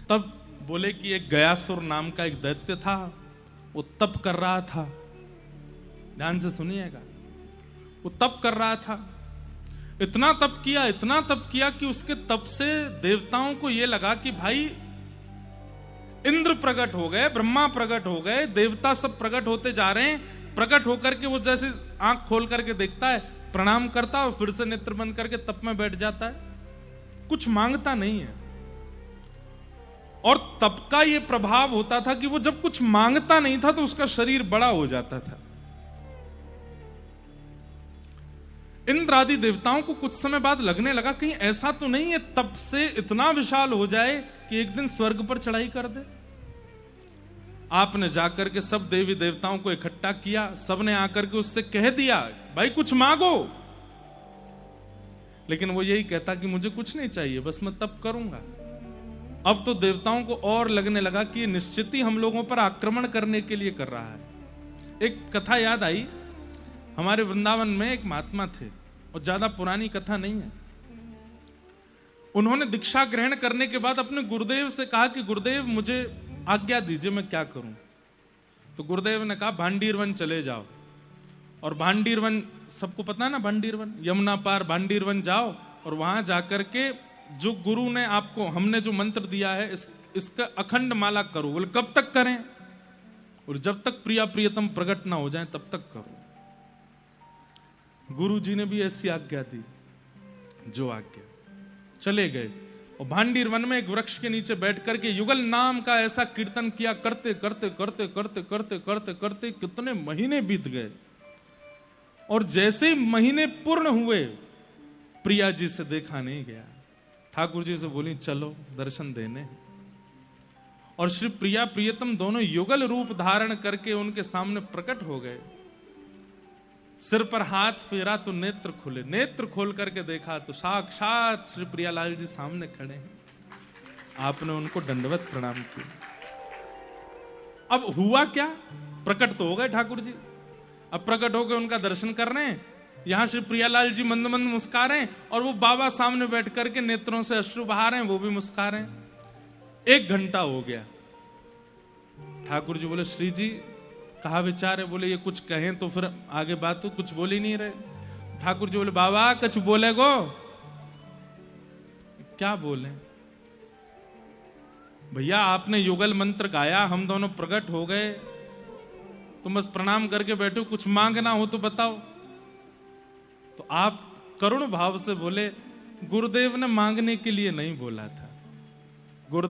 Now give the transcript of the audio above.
तब बोले कि एक गयासुर नाम का एक दैत्य था, वो तप कर रहा था। ध्यान से सुनिएगा, वो तप कर रहा था। इतना तप किया कि उसके तप से देवताओं को यह लगा कि भाई इंद्र प्रकट हो गए, ब्रह्मा प्रकट हो गए, देवता सब प्रकट होते जा रहे हैं। प्रकट होकर के वो जैसे आंख खोल करके देखता है, प्रणाम करता है और फिर से नेत्र बंद करके तप में बैठ जाता है, कुछ मांगता नहीं है। और तप का ये प्रभाव होता था कि वो जब कुछ मांगता नहीं था तो उसका शरीर बड़ा हो जाता था। इंद्र आदि देवताओं को कुछ समय बाद लगने लगा कहीं ऐसा तो नहीं है तप से इतना विशाल हो जाए कि एक दिन स्वर्ग पर चढ़ाई कर दे। आपने जाकर के सब देवी देवताओं को इकट्ठा किया, सबने आकर के उससे कह दिया भाई कुछ मांगो, लेकिन वो यही कहता कि मुझे कुछ नहीं चाहिए, बस मैं तप करूंगा। अब तो देवताओं को और लगने लगा कि निश्चित ही हम लोगों पर आक्रमण करने के लिए कर रहा है। एक कथा याद आई, हमारे वृंदावन में एक महात्मा थे और ज्यादा पुरानी कथा नहीं है। उन्होंने दीक्षा ग्रहण करने के बाद अपने गुरुदेव से कहा कि गुरुदेव मुझे आज्ञा दीजिए, मैं क्या करूं। तो गुरुदेव ने कहा भांडीर वन चले जाओ। और भांडीर वन सबको पता है ना, भांडीर वन यमुना पार भांडीर वन जाओ और वहां जाकर के जो गुरु ने आपको, हमने जो मंत्र दिया है इसका अखंड माला करो। बोले कब तक करें? और जब तक प्रिया प्रियतम प्रकट ना हो जाए तब तक करो। गुरु जी ने भी ऐसी आज्ञा दी, जो आज्ञा। चले गए और भांडीर वन में एक वृक्ष के नीचे बैठ करके युगल नाम का ऐसा कीर्तन किया, करते करते करते करते करते करते करते कितने महीने बीत गए। और जैसे ही महीने पूर्ण हुए, प्रिया जी से देखा नहीं गया। ठाकुर जी से बोली चलो दर्शन देने। और श्री प्रिया प्रियतम दोनों युगल रूप धारण करके उनके सामने प्रकट हो गए। सिर पर हाथ फेरा तो नेत्र खुले, नेत्र खोल करके देखा तो साक्षात श्री प्रियालाल जी सामने खड़े हैं। आपने उनको दंडवत प्रणाम किया। अब हुआ क्या, प्रकट तो हो गए ठाकुर जी। अब प्रकट होकर उनका दर्शन कर रहे हैं। यहां श्री प्रियालाल जी मंद मंद मुस्का रहे हैं और वो बाबा सामने बैठ करके नेत्रों से अश्रु बहा रहे हैं, वो भी मुस्का रहे हैं। 1 घंटा हो गया। ठाकुर जी बोले श्री जी कहा विचार है? बोले ये कुछ कहें तो फिर आगे बात, तो कुछ बोल ही नहीं रहे। ठाकुर जी बोले बाबा कुछ बोले गो? क्या बोले भैया, आपने युगल मंत्र गाया, हम दोनों प्रकट हो गए, तुम बस प्रणाम करके बैठो, कुछ मांगना हो तो बताओ। तो आप करुण भाव से बोले गुरुदेव ने मांगने के लिए नहीं बोला था,